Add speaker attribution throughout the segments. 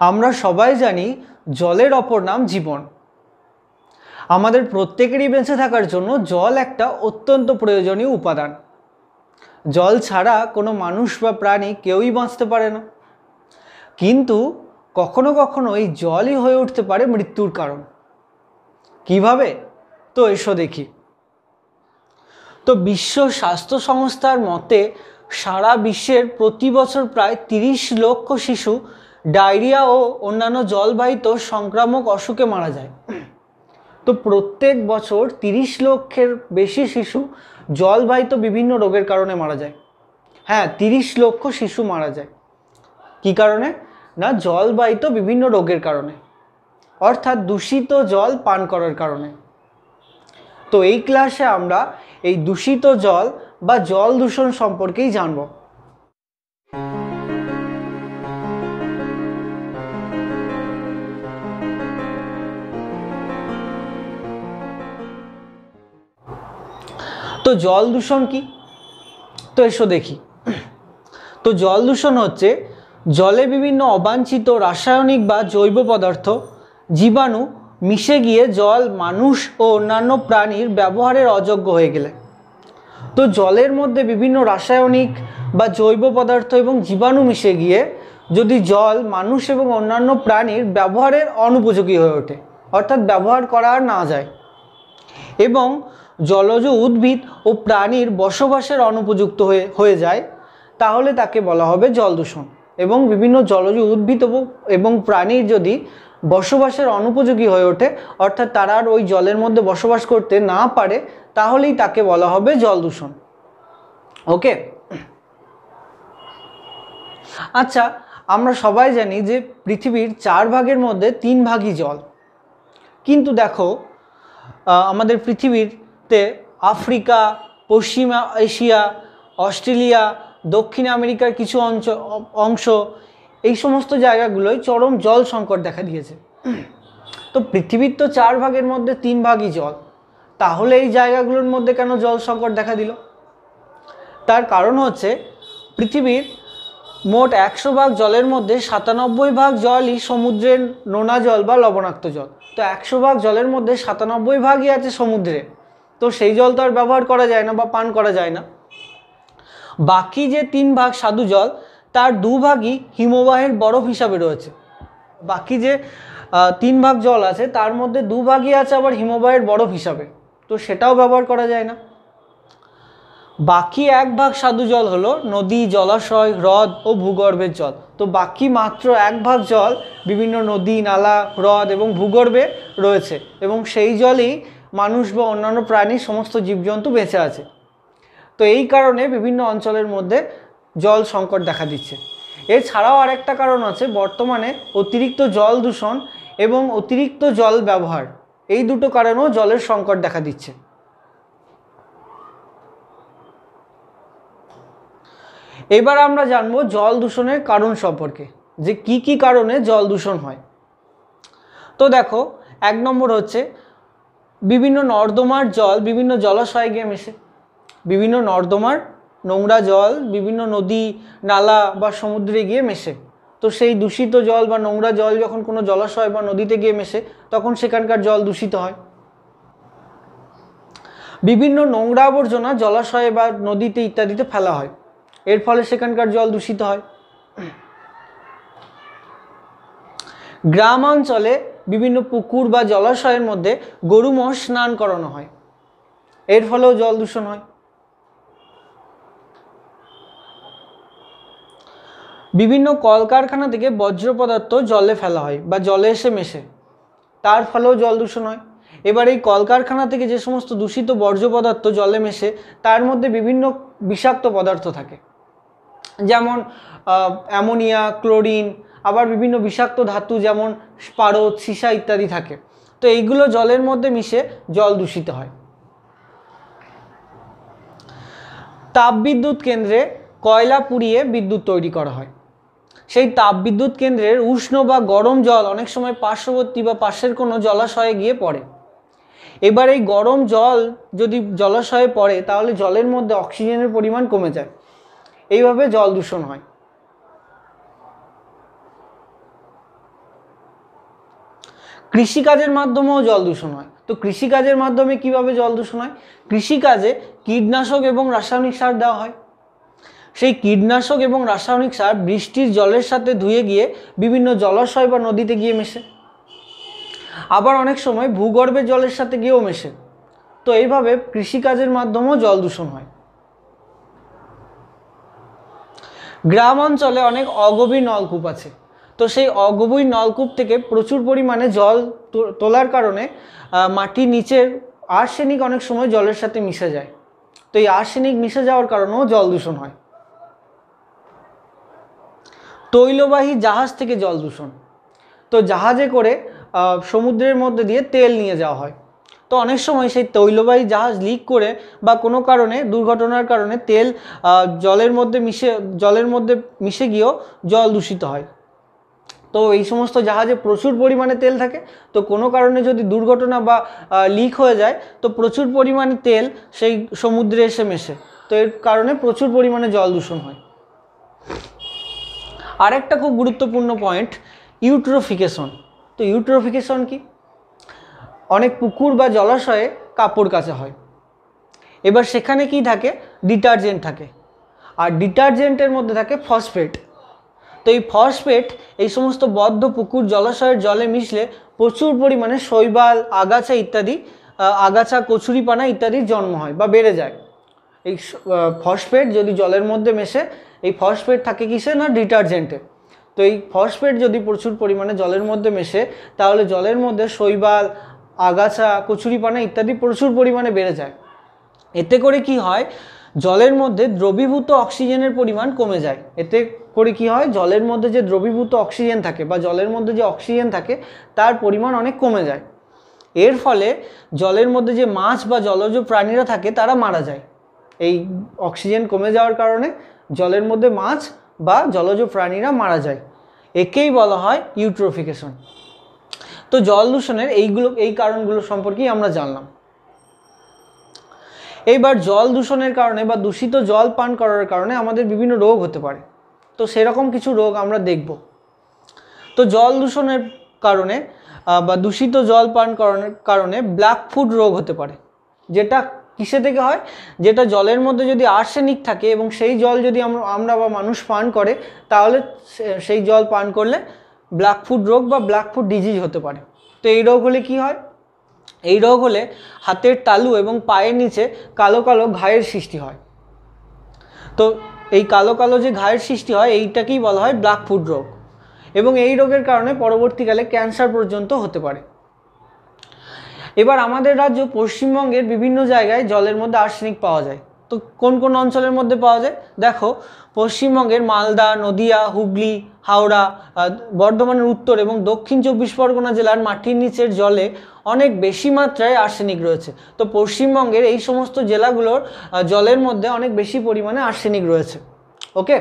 Speaker 1: আমরা সবাই জানি জলের অপর নাম জীবন। আমাদের প্রত্যেকেরই বেঁচে থাকার জন্য জল একটা অত্যন্ত প্রয়োজনীয় উপাদান। জল ছাড়া কোনো মানুষ বা প্রাণী কেউই বাঁচতে পারে না। কিন্তু কখনো কখনো এই জলই হয়ে উঠতে পারে মৃত্যুর কারণ। কিভাবে? তো এসো দেখি। তো বিশ্ব স্বাস্থ্য সংস্থার মতে সারা বিশ্বের প্রতি বছর প্রায় 30 লক্ষ শিশু ডায়রিয়া ও অন্যান্য জলবাহিত সংক্রামক অসুখে মারা যায়। তো প্রত্যেক বছর 30 লক্ষের বেশি শিশু জলবাহিত বিভিন্ন রোগের কারণে মারা যায়। হ্যাঁ, 30 লক্ষ শিশু মারা যায়। কি কারণে? না, জলবাহিত বিভিন্ন রোগের কারণে, অর্থাৎ দূষিত জল পান করার কারণে। তো এই ক্লাসে আমরা এই দূষিত জল বা জল দূষণ সম্পর্কেই জানব। তো জল দূষণ কি? তো এসো দেখি। তো জল দূষণ হচ্ছে জলে বিভিন্ন অবাঞ্ছিত রাসায়নিক বা জৈব পদার্থ, জীবাণু মিশে গিয়ে জল মানুষ ও অন্যান্য প্রাণীর ব্যবহারের অযোগ্য হয়ে গেলে। তো জলের মধ্যে বিভিন্ন রাসায়নিক বা জৈব পদার্থ এবং জীবাণু মিশে গিয়ে যদি জল মানুষ এবং অন্যান্য প্রাণীর ব্যবহারের অনুপযোগী হয়ে ওঠে, অর্থাৎ ব্যবহার করা আর না যায়, এবং জলজ উদ্ভিদ ও প্রাণীর বসবাসের অনুপযুক্ত হয়ে যায়, তাহলে তাকে বলা হবে জল দূষণ। এবং বিভিন্ন জলজ উদ্ভিদ এবং প্রাণীর যদি বসবাসের অনুপযোগী হয়ে ওঠে, অর্থাৎ তারা আর ওই জলের মধ্যে বসবাস করতে না পারে, তাহলেই তাকে বলা হবে জল দূষণ। ওকে। আচ্ছা, আমরা সবাই জানি যে পৃথিবীর 4 ভাগের মধ্যে 3 ভাগই জল। কিন্তু দেখো, আমাদের পৃথিবীতে আফ্রিকা, পশ্চিম এশিয়া, অস্ট্রেলিয়া, দক্ষিণ আমেরিকার কিছু অংশ, এই সমস্ত জায়গাগুলোয় চরম জল সংকট দেখা দিয়েছে। তো পৃথিবীর তো 4 ভাগের মধ্যে 3 ভাগই জল, তাহলে এই জায়গাগুলোর মধ্যে কেন জল সংকট দেখা দিল? তার কারণ হচ্ছে পৃথিবীর মোট 100 ভাগ জলের মধ্যে 97 ভাগ জলই সমুদ্রের নোনা জল বা লবণাক্ত জল। তো 100 ভাগ জলের মধ্যে 97 ভাগই আছে সমুদ্রে, তো সেই জল তো আর ব্যবহার করা যায় না বা পান করা যায় না। বাকি যে 3 ভাগ স্বাদু জল, তার 2 ভাগই হিমবাহের বরফ হিসাবে রয়েছে। বাকি যে 3 ভাগ জল আছে তার মধ্যে 2 ভাগই আছে আবার হিমবাহের বরফ হিসাবে, তো সেটাও ব্যবহার করা যায় না। বাকি 1 ভাগ স্বাদু জল হলো নদী, জলাশয়, হ্রদ ও ভূগর্ভের জল। তো বাকি মাত্র 1 ভাগ জল বিভিন্ন নদী, নালা, হ্রদ এবং ভূগর্ভে রয়েছে, এবং সেই জলই মানুষ বা অন্যান্য প্রাণী, সমস্ত জীবজন্তু বেঁচে আছে। তো এই কারণে বিভিন্ন অঞ্চলের মধ্যে জল সংকট দেখা দিচ্ছে। এছাড়াও আরেকটা কারণ আছে, বর্তমানে অতিরিক্ত জল দূষণ এবং অতিরিক্ত জল ব্যবহার, এই দুটো কারণেও জলের সংকট দেখা দিচ্ছে। এবার আমরা জানবো জল দূষণের কারণ সম্পর্কে, যে কি কি কারণে জল দূষণ হয়। তো দেখো, 1 নম্বর হচ্ছে বিভিন্ন নর্দমার জল বিভিন্ন জলাশয়ে গিয়ে মেশে। বিভিন্ন নর্দমার নোংরা জল বিভিন্ন নদী, নালা বা সমুদ্রে গিয়ে মেশে। তো সেই দূষিত জল বা নোংরা জল যখন কোনো জলাশয় বা নদীতে গিয়ে মেশে, তখন সেখানকার জল দূষিত হয়। বিভিন্ন নোংরা আবর্জনা জলাশয়ে বা নদীতে ইত্যাদিতে ফেলা হয়, এর ফলে সেখানকার জল দূষিত হয়। গ্রামাঞ্চলে বিভিন্ন পুকুর বা জলাশয়ের মধ্যে গরু মোষ স্নান করানো হয়, এর ফলেও জল দূষণ হয়। বিভিন্ন কলকারখানা থেকে বর্জ্য পদার্থ জলে ফেলা হয় বা জলে এসে মেশে, তার ফলেও জল দূষণ হয়। এবার এই কলকারখানা থেকে যে সমস্ত দূষিত বর্জ্য পদার্থ জলে মেশে, তার মধ্যে বিভিন্ন বিষাক্ত পদার্থ থাকে, যেমন অ্যামোনিয়া, ক্লোরিন, আবার বিভিন্ন বিষাক্ত ধাতু যেমন পারদ, সীসা ইত্যাদি থাকে। তো এইগুলো জলের মধ্যে মিশে জল দূষিত হয়। তাপবিদ্যুৎ কেন্দ্রে কয়লা পুড়িয়ে বিদ্যুৎ তৈরি করা হয়। সেই তাপবিদ্যুৎ কেন্দ্রের উষ্ণ বা গরম জল অনেক সময় পার্শ্ববর্তী বা পাশের কোনো জলাশয়ে গিয়ে পড়ে। এবার এই গরম জল যদি জলাশয়ে পড়ে, তাহলে জলের মধ্যে অক্সিজেনের পরিমাণ কমে যায়, এইভাবে জল দূষণ হয়। কৃষিকাজের মাধ্যমেও জল দূষণ হয়। তো কৃষিকাজের মাধ্যমে কিভাবে জল দূষণ হয়? কৃষিকাজে কীটনাশক এবং রাসায়নিক সার দেওয়া হয়। সেই কীটনাশক এবং রাসায়নিক সার বৃষ্টির জলের সাথে ধুয়ে গিয়ে বিভিন্ন জলাশয় বা নদীতে গিয়ে মেশে, আবার অনেক সময় ভূগর্ভের জলের সাথে গিয়েও মেশে। তো এইভাবে কৃষিকাজের মাধ্যমেও জল দূষণ হয়। গ্রাম অঞ্চলে অনেক অগভীর নলকূপ আছে। তো সেই অগভীর নলকূপ থেকে প্রচুর পরিমাণে জল তোলার কারণে মাটির নিচের আর্সেনিক অনেক সময় জলের সাথে মিশে যায়। তো এই আর্সেনিক মিশে যাওয়ার কারণেও জল দূষণ হয়। তৈলবাহী জাহাজ থেকে জল দূষণ। তো জাহাজে করে সমুদ্রের মধ্যে দিয়ে তেল নিয়ে যাওয়া হয়। তো অনেক সময় সেই তৈলবাহী জাহাজ লিক করে বা কোনো কারণে দুর্ঘটনার কারণে তেল জলের মধ্যে মিশে গিয়েও জল দূষিত হয়। তো এই সমস্ত জাহাজে প্রচুর পরিমাণে তেল থাকে। তো কোনো কারণে যদি দুর্ঘটনা বা লিক হয়ে যায় তো প্রচুর পরিমাণে তেল সেই সমুদ্রে এসে মেশে। তো এর কারণে প্রচুর পরিমাণে জল দূষণ হয়। আরেকটা খুব গুরুত্বপূর্ণ পয়েন্ট, ইউট্রোফিকেশন। তো ইউট্রোফিকেশন কি? অনেক পুকুর বা জলাশয়ে কাপড় কাচা হয়। এবার সেখানে কি থাকে? ডিটারজেন্ট থাকে, আর ডিটারজেন্টের মধ্যে থাকে ফসফেট। তো এই ফসফেট এই সমস্ত বদ্ধ পুকুর জলাশয়ের জলে মিশলে প্রচুর পরিমাণে শৈবাল, আগাছা ইত্যাদি, আগাছা, কচুরিপানা ইত্যাদির জন্ম হয় বা বেড়ে যায়। এই ফসফেট যদি জলের মধ্যে মেশে, এই ফসফেট থাকে কিসে? না ডিটারজেন্টে। তো এই ফসফেট যদি প্রচুর পরিমাণে জলের মধ্যে মেশে তাহলে জলের মধ্যে শৈবাল, আগাছা, কচুরিপানা ইত্যাদি প্রচুর পরিমাণে বেড়ে যায়। এতে করে কি হয়? জলের মধ্যে দ্রবীভূত অক্সিজেনের পরিমাণ কমে যায়। এতে করে কি হয়? জলের মধ্যে যে দ্রবীভূত অক্সিজেন থাকে বা জলের মধ্যে যে অক্সিজেন থাকে তার পরিমাণ অনেক কমে যায়। এর ফলে জলের মধ্যে যে মাছ বা জলজ প্রাণীরা থাকে তারা মারা যায়। এই অক্সিজেন কমে যাওয়ার কারণে জলের মধ্যে মাছ বা জলজ প্রাণীরা মারা যায়। একেই বলা হয় ইউট্রোফিকেশন। তো জল দূষণের এই কারণগুলো সম্পর্কেই আমরা জানলাম। এইবার জল দূষণের কারণে বা দূষিত জল পান করার কারণে আমাদের বিভিন্ন রোগ হতে পারে। তো সেরকম কিছু রোগ আমরা দেখব। তো জল দূষণের কারণে বা দূষিত জল পান করার কারণে ব্ল্যাক ফুড রোগ হতে পারে। যেটা কিসে থেকে হয়? যেটা জলের মধ্যে যদি আর্সেনিক থাকে এবং সেই জল যদি আমরা বা মানুষ পান করে তাহলে সেই জল পান করলে ব্ল্যাক ফুড রোগ বা ব্ল্যাক ফুড ডিজিজ হতে পারে। তো এই রোগ হলে কি হয়? এই রোগ হলে হাতের তালু এবং পায়ের নিচে কালো কালো ঘায়ের সৃষ্টি হয়। তো এই কালো কালো যে ঘায়ের সৃষ্টি হয় এইটাকেই বলা হয় ব্ল্যাক ফুড রোগ, এবং এই রোগের কারণে পরবর্তীকালে ক্যান্সার পর্যন্ত হতে পারে। এবার আমাদের রাজ্য পশ্চিমবঙ্গের বিভিন্ন জায়গায় জলের মধ্যে আর্সেনিক পাওয়া যায়। তো কোন কোন অঞ্চলের মধ্যে পাওয়া যায়? দেখো, পশ্চিমবঙ্গের মালদা, নদিয়া, হুগলি, হাওড়া, বর্ধমানের উত্তর এবং দক্ষিণ 24 পরগনা জেলার মাটির নিচের জলে অনেক বেশি মাত্রায় আর্সেনিক রয়েছে। তো পশ্চিমবঙ্গের এই সমস্ত জেলাগুলোর জলের মধ্যে অনেক বেশি পরিমাণে আর্সেনিক রয়েছে। ওকে,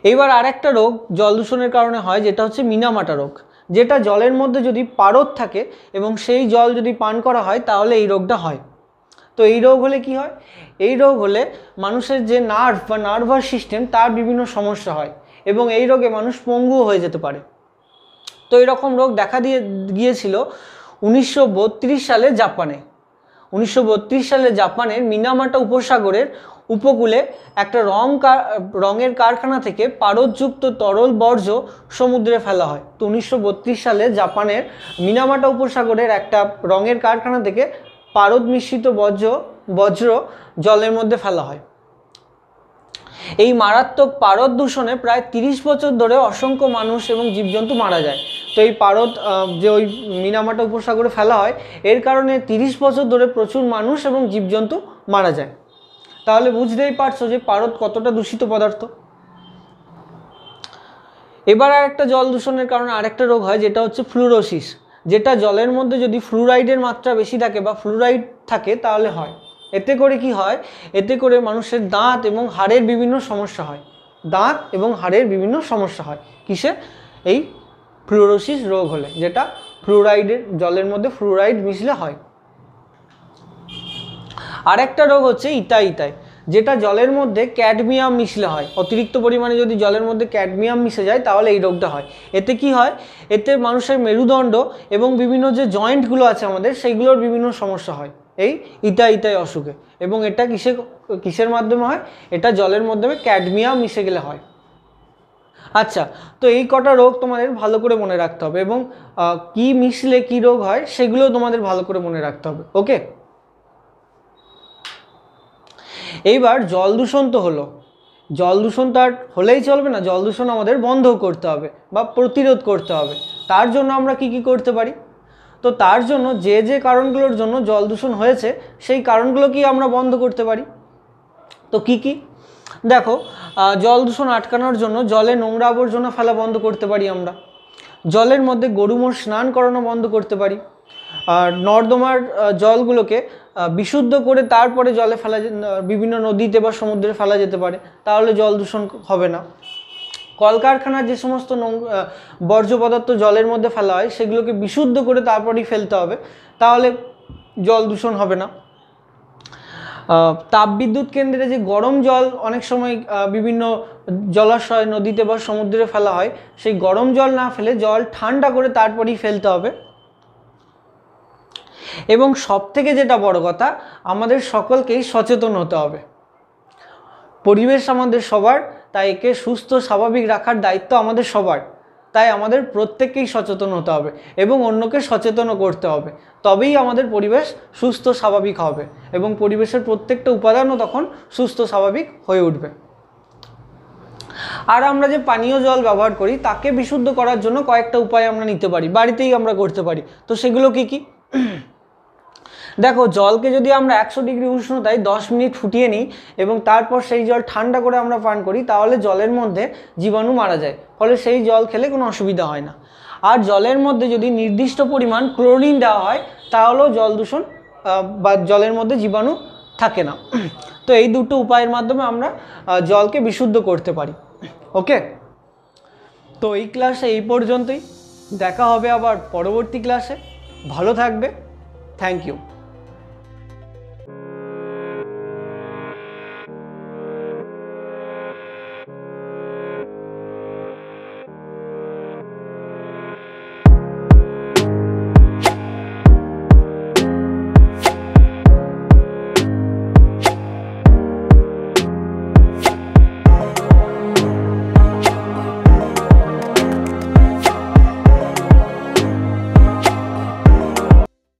Speaker 1: এইবার আরেকটা রোগ জল দূষণের কারণে হয়, যেটা হচ্ছে মিনামাটা রোগ। যেটা জলের মধ্যে যদি পারদ থাকে এবং সেই জল যদি পান করা হয় তাহলে এই রোগটা হয়। তো এই রোগ হলে কি হয়? এই রোগ হলে মানুষের যে নার্ভ বা নার্ভাস সিস্টেম তার বিভিন্ন সমস্যা হয় এবং এই রোগে মানুষ পঙ্গু হয়ে যেতে পারে। তো এরকম রোগ দেখা গিয়েছিল 1932 সালে জাপানে। 1932 সালে জাপানের মিনামাটা উপসাগরের উপকূলে একটা রঙের কারখানা থেকে পারদযুক্ত তরল বর্জ্য সমুদ্রে ফেলা হয়। তো 1932 সালে জাপানের মিনামাটা উপসাগরের একটা রঙের কারখানা থেকে পারদ মিশ্রিত বজ্র জলের মধ্যে ফেলা হয়। এই মারাত্মক পারদ দূষণে প্রায় 30 বছর ধরে অসংখ্য মানুষ এবং জীবজন্তু মারা যায়। তো এই পারদ যে ওই মিনামাটা উপসাগরে ফেলা হয় এর কারণে 30 বছর ধরে প্রচুর মানুষ এবং জীবজন্তু মারা যায়। তাহলে বুঝতেই পারছো যে পারদ কতটা দূষিত পদার্থ। এবার আরেকটা জল দূষণের কারণে আরেকটা রোগ হয়, যেটা হচ্ছে ফ্লুরোসিস। যেটা জলের মধ্যে যদি ফ্লুরাইডের মাত্রা বেশি থাকে বা ফ্লুরাইড থাকে তাহলে হয়। এতে করে কি হয়? এতে করে মানুষের দাঁত এবং হাড়ের বিভিন্ন সমস্যা হয়। দাঁত এবং হাড়ের বিভিন্ন সমস্যা হয় কিসে? এই ফ্লুরোসিস রোগ হলে, যেটা জলের মধ্যে ফ্লুরাইড মিশলে হয়। আরেকটা রোগ হচ্ছে ইতাই। যেটা জলের মধ্যে ক্যাডমিয়াম মিশলে হয়। অতিরিক্ত পরিমাণে যদি জলের মধ্যে ক্যাডমিয়াম মিশে যায় তাহলে এই রোগটা হয়। এতে কি হয়, এতে মানুষের মেরুদণ্ড এবং বিভিন্ন যে জয়েন্টগুলো আছে আমাদের সেইগুলোর বিভিন্ন সমস্যা হয় এই ইতাই অসুখে। এবং এটা কিসের মাধ্যমে হয়, এটা জলের মাধ্যমে ক্যাডমিয়াম মিশে গেলে হয়। আচ্ছা, তো এই কটা রোগ তোমাদের ভালো করে মনে রাখতে হবে এবং কি মিশলে কি রোগ হয় সেগুলো তোমাদের ভালো করে মনে রাখতে হবে। ওকে, এইবার জল দূষণ তো হলো, জল দূষণ তো আর হলেই চলবে না, জল দূষণ আমাদের বন্ধ করতে হবে বা প্রতিরোধ করতে হবে। তার জন্য আমরা কি করতে পারি? তো তার জন্য যে কারণগুলোর জন্য জল দূষণ হয়েছে সেই কারণগুলোকেই আমরা বন্ধ করতে পারি। তো কি দেখো, জল দূষণ আটকানোর জন্য জলে নোংরা আবর্জনা ফেলা বন্ধ করতে পারি আমরা, জলের মধ্যে গরু মোষ স্নান করানো বন্ধ করতে পারি, আর নর্দমার জলগুলোকে বিশুদ্ধ করে তারপরে জলে ফেলা, বিভিন্ন নদীতে বা সমুদ্রে ফেলা যেতে পারে, তাহলে জল দূষণ হবে না। কলকারখানার যে সমস্ত বর্জ্য পদার্থ জলের মধ্যে ফেলা হয় সেগুলোকে বিশুদ্ধ করে তারপরেই ফেলতে হবে, তাহলে জল দূষণ হবে না। তাপবিদ্যুৎ কেন্দ্রে যে গরম জল অনেক সময় বিভিন্ন জলাশয়, নদীতে বা সমুদ্রে ফেলা হয়, সেই গরম জল না ফেলে জল ঠান্ডা করে তারপরেই ফেলতে হবে। এবং সবথেকে যেটা বড় কথা, আমাদের সকলকেই সচেতন হতে হবে। পরিবেশ আমাদের সবার, তাই একে সুস্থ স্বাভাবিক রাখার দায়িত্ব আমাদের সবার। তাই আমাদের প্রত্যেককেই সচেতন হতে হবে এবং অন্যকে সচেতনও করতে হবে, তবেই আমাদের পরিবেশ সুস্থ স্বাভাবিক হবে এবং পরিবেশের প্রত্যেকটা উপাদানও তখন সুস্থ স্বাভাবিক হয়ে উঠবে। আর আমরা যে পানীয় জল ব্যবহার করি তাকে বিশুদ্ধ করার জন্য কয়েকটা উপায় আমরা নিতে পারি, বাড়িতেই আমরা করতে পারি। তো সেগুলো কি? দেখো, জলকে যদি আমরা 100 ডিগ্রি উষ্ণতায় 10 মিনিট ফুটিয়ে নিই এবং তারপর সেই জল ঠান্ডা করে আমরা পান করি, তাহলে জলের মধ্যে জীবাণু মারা যায়, ফলে সেই জল খেলে কোনো অসুবিধা হয় না। আর জলের মধ্যে যদি নির্দিষ্ট পরিমাণ ক্লোরিন দেওয়া হয় তাহলেও জল দূষণ বা জলের মধ্যে জীবাণু থাকে না। তো এই দুটো উপায়ের মাধ্যমে আমরা জলকে বিশুদ্ধ করতে পারি। ওকে, তো এই ক্লাসে এই পর্যন্তই, দেখা হবে আবার পরবর্তী ক্লাসে। ভালো থাকবে, থ্যাংক ইউ।